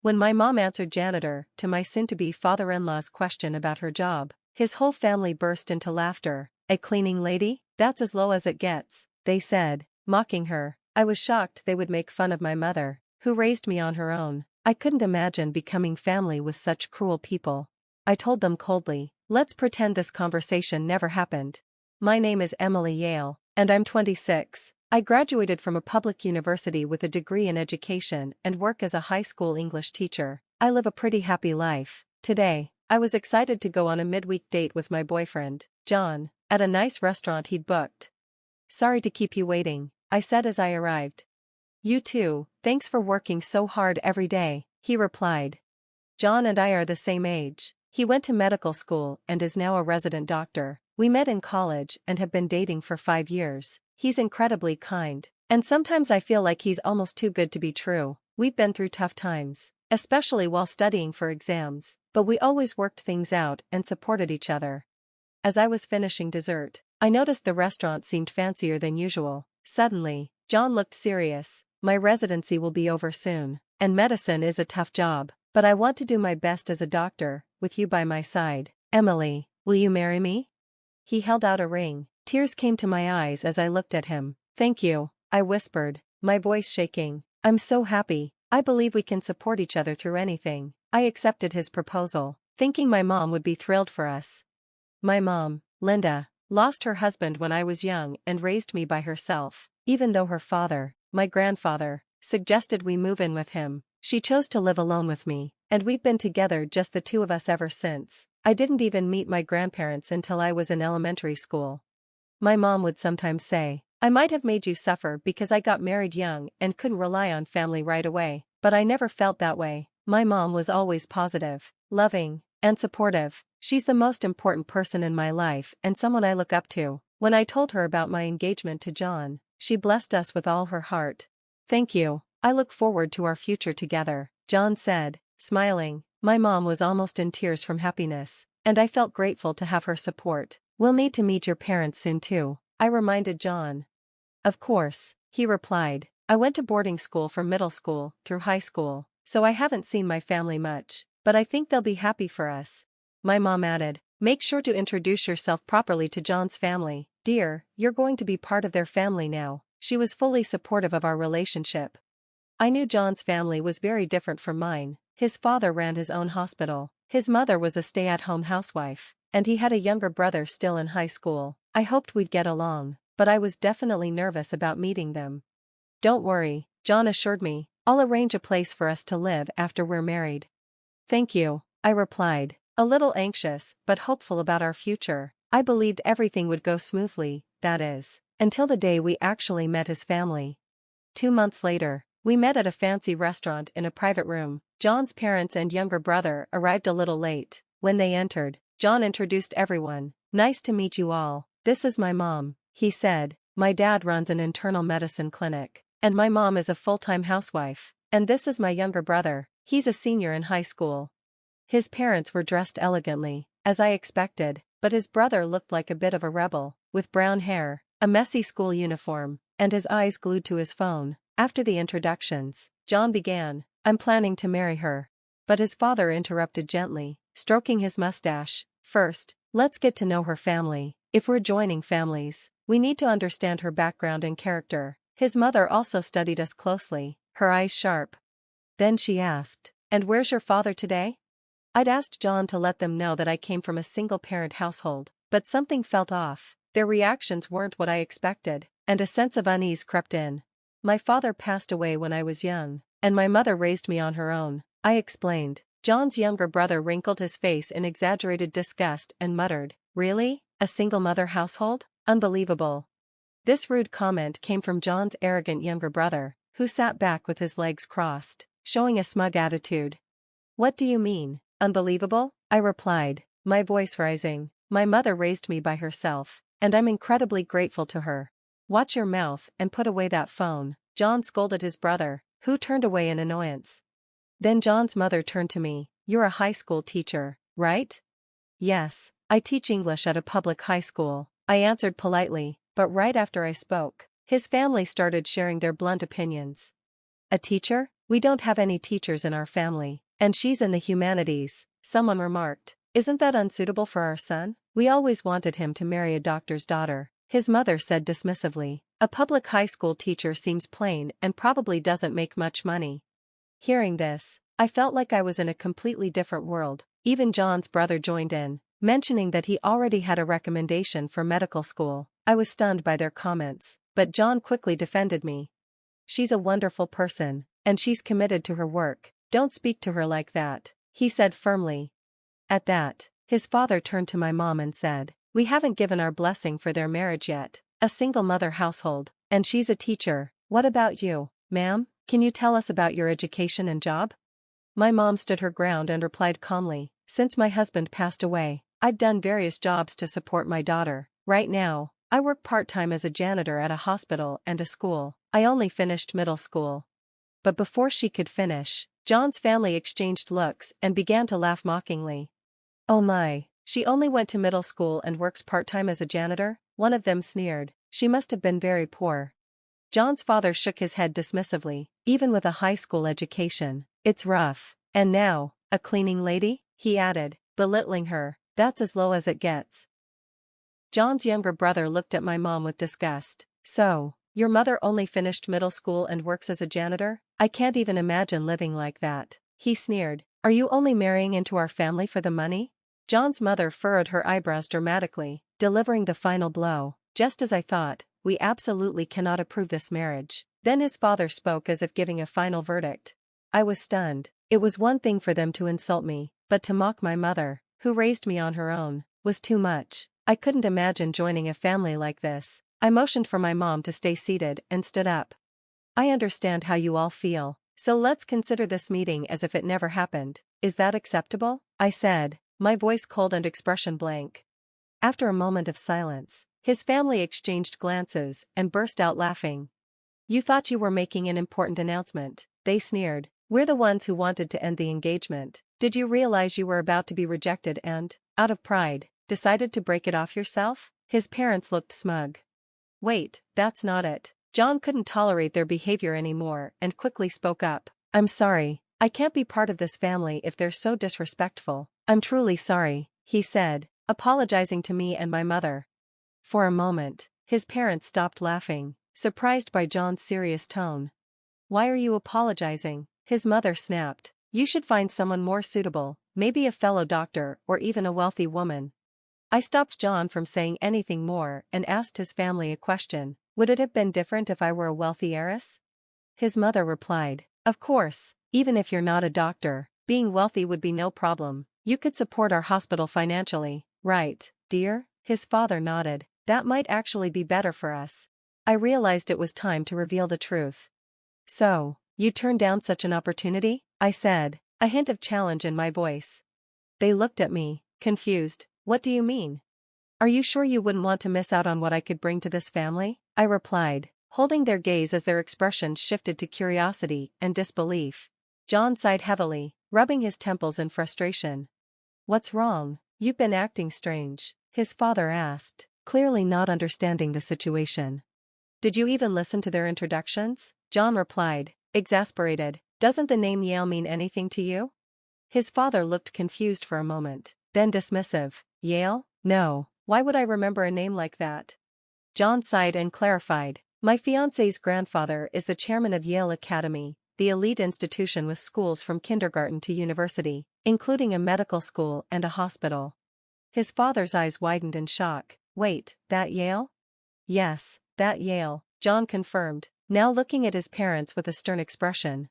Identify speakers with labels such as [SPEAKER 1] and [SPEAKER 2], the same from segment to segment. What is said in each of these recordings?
[SPEAKER 1] When my mom answered janitor to my soon-to-be father-in-law's question about her job, his whole family burst into laughter. "A cleaning lady? That's as low as it gets," they said, mocking her. I was shocked they would make fun of my mother, who raised me on her own. I couldn't imagine becoming family with such cruel people. I told them coldly, "Let's pretend this conversation never happened. My name is Emily Yale, and I'm 26. I graduated from a public university with a degree in education and work as a high school English teacher. I live a pretty happy life. Today, I was excited to go on a midweek date with my boyfriend, John, at a nice restaurant he'd booked." "Sorry to keep you waiting," I said as I arrived. "You too, thanks for working so hard every day," he replied. John and I are the same age. He went to medical school and is now a resident doctor. We met in college and have been dating for 5 years. He's incredibly kind, and sometimes I feel like he's almost too good to be true. We've been through tough times, especially while studying for exams, but we always worked things out and supported each other. As I was finishing dessert, I noticed the restaurant seemed fancier than usual. Suddenly, John looked serious. "My residency will be over soon, and medicine is a tough job, but I want to do my best as a doctor, with you by my side. Emily, will you marry me?" He held out a ring. Tears came to my eyes as I looked at him. "Thank you," I whispered, my voice shaking. "I'm so happy. I believe we can support each other through anything." I accepted his proposal, thinking my mom would be thrilled for us. My mom, Linda, lost her husband when I was young and raised me by herself. Even though her father, my grandfather, suggested we move in with him, she chose to live alone with me, and we've been together just the two of us ever since. I didn't even meet my grandparents until I was in elementary school. My mom would sometimes say, "I might have made you suffer because I got married young and couldn't rely on family right away," but I never felt that way. My mom was always positive, loving, and supportive. She's the most important person in my life and someone I look up to. When I told her about my engagement to John, she blessed us with all her heart. "Thank you. I look forward to our future together," John said, smiling. My mom was almost in tears from happiness, and I felt grateful to have her support. "We'll need to meet your parents soon too," I reminded John. "Of course," he replied. "I went to boarding school from middle school through high school, so I haven't seen my family much, but I think they'll be happy for us." My mom added, "Make sure to introduce yourself properly to John's family. Dear, you're going to be part of their family now." She was fully supportive of our relationship. I knew John's family was very different from mine. His father ran his own hospital. His mother was a stay-at-home housewife, and he had a younger brother still in high school. I hoped we'd get along, but I was definitely nervous about meeting them. "Don't worry," John assured me, "I'll arrange a place for us to live after we're married." "Thank you," I replied, a little anxious but hopeful about our future. I believed everything would go smoothly, that is, until the day we actually met his family. 2 months later, we met at a fancy restaurant in a private room. John's parents and younger brother arrived a little late. When they entered, John introduced everyone. "Nice to meet you all. This is my mom," he said. "My dad runs an internal medicine clinic, and my mom is a full-time housewife. And this is my younger brother. He's a senior in high school." His parents were dressed elegantly, as I expected, but his brother looked like a bit of a rebel, with brown hair, a messy school uniform, and his eyes glued to his phone. After the introductions, John began, "I'm planning to marry her." But his father interrupted gently, stroking his mustache. "First, let's get to know her family. If we're joining families, we need to understand her background and character." His mother also studied us closely, her eyes sharp. Then she asked, "And where's your father today?" I'd asked John to let them know that I came from a single-parent household, but something felt off. Their reactions weren't what I expected, and a sense of unease crept in. "My father passed away when I was young, and my mother raised me on her own," I explained. John's younger brother wrinkled his face in exaggerated disgust and muttered, "Really? A single-mother household? Unbelievable." This rude comment came from John's arrogant younger brother, who sat back with his legs crossed, showing a smug attitude. "What do you mean, unbelievable?" I replied, my voice rising. "My mother raised me by herself, and I'm incredibly grateful to her." "Watch your mouth and put away that phone," John scolded his brother, who turned away in annoyance. Then John's mother turned to me. "You're a high school teacher, right?" "Yes, I teach English at a public high school," I answered politely, but right after I spoke, his family started sharing their blunt opinions. "A teacher? We don't have any teachers in our family, and she's in the humanities, someone remarked. Isn't that unsuitable for our son? We always wanted him to marry a doctor's daughter, his mother said dismissively. A public high school teacher seems plain and probably doesn't make much money. Hearing this, I felt like I was in a completely different world. Even John's brother joined in, mentioning that he already had a recommendation for medical school. I was stunned by their comments, but John quickly defended me. She's a wonderful person, and she's committed to her work. Don't speak to her like that, he said firmly. At that, his father turned to my mom and said, we haven't given our blessing for their marriage yet. A single mother household, and she's a teacher. What about you, ma'am? Can you tell us about your education and job? My mom stood her ground and replied calmly, since my husband passed away, I've done various jobs to support my daughter. Right now, I work part-time as a janitor at a hospital and a school. I only finished middle school. But before she could finish, John's family exchanged looks and began to laugh mockingly. Oh my, she only went to middle school and works part-time as a janitor? One of them sneered. She must have been very poor. John's father shook his head dismissively. Even with a high school education, it's rough. And now, a cleaning lady? He added, belittling her. That's as low as it gets. John's younger brother looked at my mom with disgust. So, your mother only finished middle school and works as a janitor? I can't even imagine living like that. He sneered. Are you only marrying into our family for the money? John's mother furrowed her eyebrows dramatically, delivering the final blow. Just as I thought, we absolutely cannot approve this marriage. Then his father spoke as if giving a final verdict. I was stunned. It was one thing for them to insult me, but to mock my mother, who raised me on her own, was too much. I couldn't imagine joining a family like this. I motioned for my mom to stay seated and stood up. I understand how you all feel, so let's consider this meeting as if it never happened. Is that acceptable? I said, my voice cold and expression blank. After a moment of silence, his family exchanged glances and burst out laughing. You thought you were making an important announcement, they sneered. We're the ones who wanted to end the engagement. Did you realize you were about to be rejected and, out of pride, decided to break it off yourself? His parents looked smug. Wait, that's not it. John couldn't tolerate their behavior anymore and quickly spoke up. I'm sorry, I can't be part of this family if they're so disrespectful. I'm truly sorry, he said, apologizing to me and my mother. For a moment, his parents stopped laughing, surprised by John's serious tone. Why are you apologizing? His mother snapped. You should find someone more suitable, maybe a fellow doctor or even a wealthy woman. I stopped John from saying anything more and asked his family a question. Would it have been different if I were a wealthy heiress? His mother replied, of course, even if you're not a doctor, being wealthy would be no problem. You could support our hospital financially, right, dear? His father nodded. That might actually be better for us. I realized it was time to reveal the truth. So, you turned down such an opportunity? I said, a hint of challenge in my voice. They looked at me, confused. What do you mean? Are you sure you wouldn't want to miss out on what I could bring to this family? I replied, holding their gaze as their expressions shifted to curiosity and disbelief. John sighed heavily, rubbing his temples in frustration. What's wrong? You've been acting strange, his father asked, clearly not understanding the situation. Did you even listen to their introductions? John replied, exasperated. Doesn't the name Yale mean anything to you? His father looked confused for a moment, then dismissive. Yale? No, why would I remember a name like that? John sighed and clarified. My fiancé's grandfather is the chairman of Yale Academy, the elite institution with schools from kindergarten to university, including a medical school and a hospital. His father's eyes widened in shock. Wait, that Yale? Yes, that Yale, John confirmed, now looking at his parents with a stern expression.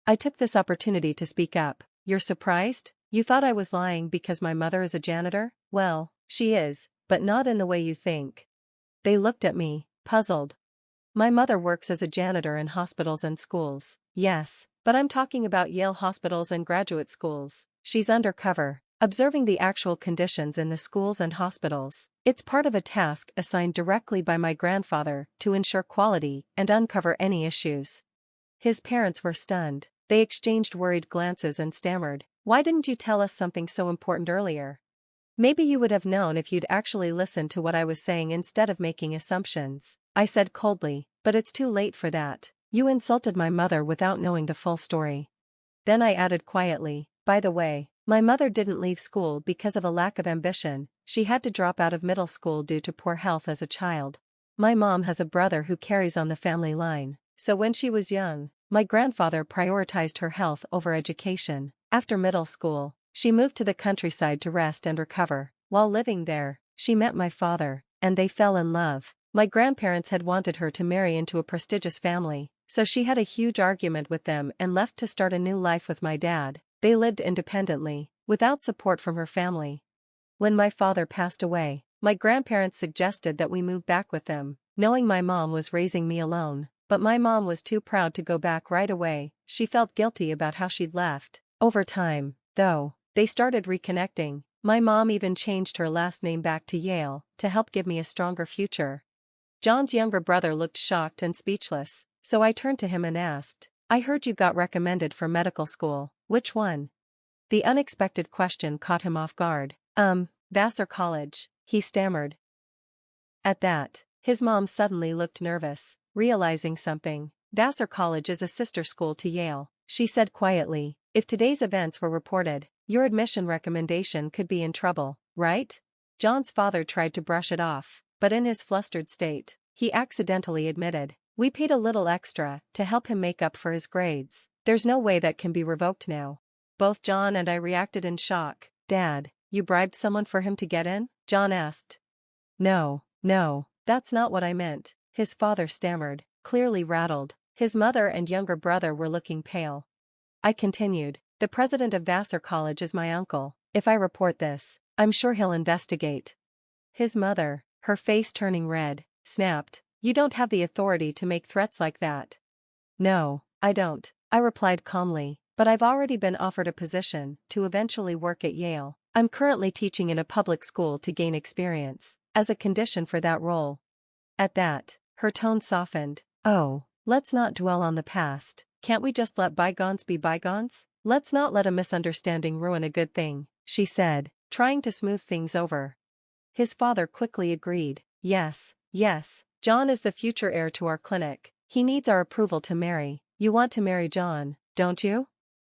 [SPEAKER 1] I took this opportunity to speak up. You're surprised? You thought I was lying because my mother is a janitor? Well, she is, but not in the way you think. They looked at me, puzzled. My mother works as a janitor in hospitals and schools. Yes, but I'm talking about Yale hospitals and graduate schools. She's undercover, observing the actual conditions in the schools and hospitals. It's part of a task assigned directly by my grandfather to ensure quality and uncover any issues. His parents were stunned. They exchanged worried glances and stammered. Why didn't you tell us something so important earlier? Maybe you would have known if you'd actually listened to what I was saying instead of making assumptions. I said coldly, but it's too late for that. You insulted my mother without knowing the full story. Then I added quietly, by the way, my mother didn't leave school because of a lack of ambition, she had to drop out of middle school due to poor health as a child. My mom has a brother who carries on the family line, so when she was young, my grandfather prioritized her health over education. After middle school, she moved to the countryside to rest and recover. While living there, she met my father, and they fell in love. My grandparents had wanted her to marry into a prestigious family, so she had a huge argument with them and left to start a new life with my dad. They lived independently, without support from her family. When my father passed away, my grandparents suggested that we move back with them, knowing my mom was raising me alone. But my mom was too proud to go back right away, she felt guilty about how she'd left. Over time, though, they started reconnecting. My mom even changed her last name back to Yale, to help give me a stronger future. John's younger brother looked shocked and speechless, so I turned to him and asked, I heard you got recommended for medical school, which one? The unexpected question caught him off guard. Vassar College, he stammered. At that, his mom suddenly looked nervous, realizing something. Vassar College is a sister school to Yale, she said quietly. If today's events were reported, your admission recommendation could be in trouble, right? John's father tried to brush it off, but in his flustered state, he accidentally admitted, we paid a little extra to help him make up for his grades. There's no way that can be revoked now. Both John and I reacted in shock. Dad, you bribed someone for him to get in? John asked. No, that's not what I meant, his father stammered, clearly rattled. His mother and younger brother were looking pale. I continued, the president of Vassar College is my uncle. If I report this, I'm sure he'll investigate. His mother, her face turning red, snapped, you don't have the authority to make threats like that. No, I don't, I replied calmly, but I've already been offered a position to eventually work at Yale. I'm currently teaching in a public school to gain experience, as a condition for that role. At that, her tone softened. Oh, let's not dwell on the past. Can't we just let bygones be bygones? Let's not let a misunderstanding ruin a good thing, she said, trying to smooth things over. His father quickly agreed. Yes, John is the future heir to our clinic. He needs our approval to marry. You want to marry John, don't you?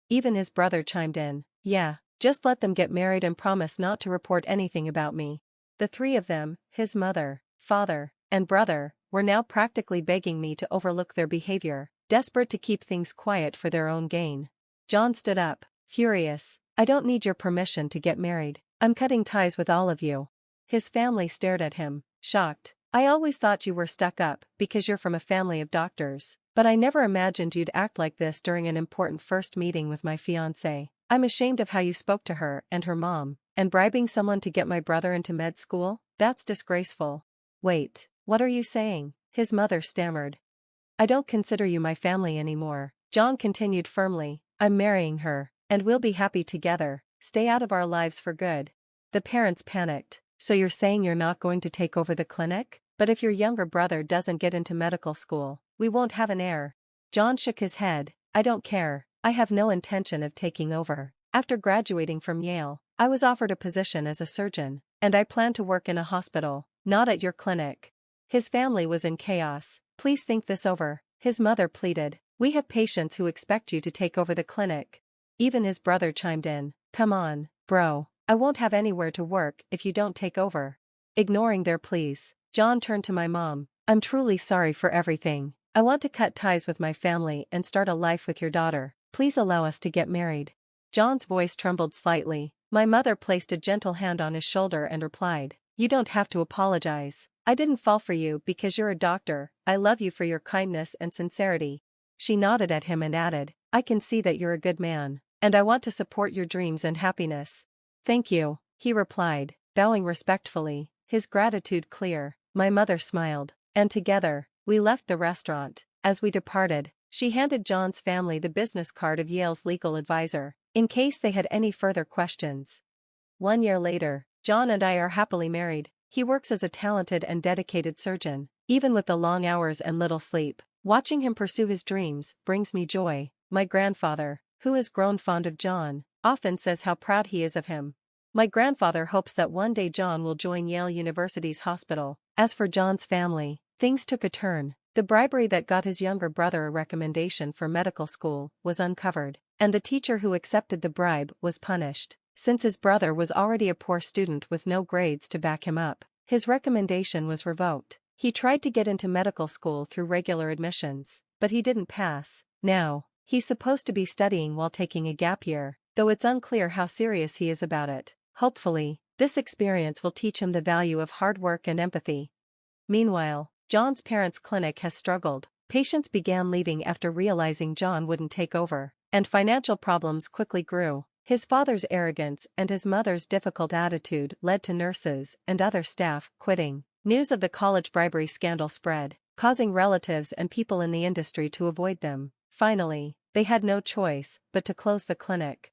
[SPEAKER 1] Even his brother chimed in. Yeah, just let them get married and promise not to report anything about me. The three of them, his mother, father, and brother, were now practically begging me to overlook their behavior, desperate to keep things quiet for their own gain. John stood up, furious. I don't need your permission to get married. I'm cutting ties with all of you. His family stared at him, shocked. I always thought you were stuck up because you're from a family of doctors, but I never imagined you'd act like this during an important first meeting with my fiancé. I'm ashamed of how you spoke to her and her mom, and bribing someone to get my brother into med school? That's disgraceful. Wait, what are you saying? His mother stammered. I don't consider you my family anymore, John continued firmly. I'm marrying her, and we'll be happy together. Stay out of our lives for good. The parents panicked. So you're saying you're not going to take over the clinic? But if your younger brother doesn't get into medical school, we won't have an heir. John shook his head. I don't care. I have no intention of taking over. After graduating from Yale, I was offered a position as a surgeon, and I plan to work in a hospital, not at your clinic. His family was in chaos. Please think this over, his mother pleaded. We have patients who expect you to take over the clinic. Even his brother chimed in. Come on, bro. I won't have anywhere to work if you don't take over. Ignoring their pleas, John turned to my mom. I'm truly sorry for everything. I want to cut ties with my family and start a life with your daughter. Please allow us to get married. John's voice trembled slightly. My mother placed a gentle hand on his shoulder and replied, you don't have to apologize. I didn't fall for you because you're a doctor. I love you for your kindness and sincerity. She nodded at him and added, I can see that you're a good man, and I want to support your dreams and happiness. Thank you, he replied, bowing respectfully, his gratitude clear. My mother smiled, and together, we left the restaurant. As we departed, she handed John's family the business card of Yale's legal advisor, in case they had any further questions. 1 year later, John and I are happily married. He works as a talented and dedicated surgeon, even with the long hours and little sleep. Watching him pursue his dreams brings me joy. My grandfather, who has grown fond of John, often says how proud he is of him. My grandfather hopes that one day John will join Yale University's hospital. As for John's family, things took a turn. The bribery that got his younger brother a recommendation for medical school was uncovered, and the teacher who accepted the bribe was punished. Since his brother was already a poor student with no grades to back him up, his recommendation was revoked. He tried to get into medical school through regular admissions, but he didn't pass. Now, he's supposed to be studying while taking a gap year, though it's unclear how serious he is about it. Hopefully, this experience will teach him the value of hard work and empathy. Meanwhile, John's parents' clinic has struggled. Patients began leaving after realizing John wouldn't take over, and financial problems quickly grew. His father's arrogance and his mother's difficult attitude led to nurses and other staff quitting. News of the college bribery scandal spread, causing relatives and people in the industry to avoid them. Finally, they had no choice but to close the clinic.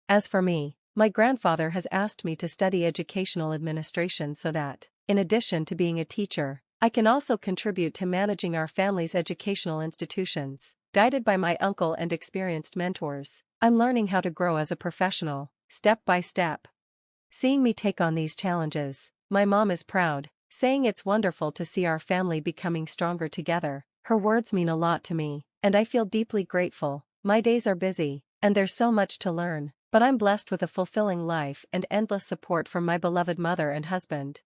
[SPEAKER 1] As for me, my grandfather has asked me to study educational administration so that, in addition to being a teacher, I can also contribute to managing our family's educational institutions. Guided by my uncle and experienced mentors, I'm learning how to grow as a professional, step by step. Seeing me take on these challenges, my mom is proud, saying it's wonderful to see our family becoming stronger together. Her words mean a lot to me, and I feel deeply grateful. My days are busy, and there's so much to learn, but I'm blessed with a fulfilling life and endless support from my beloved mother and husband.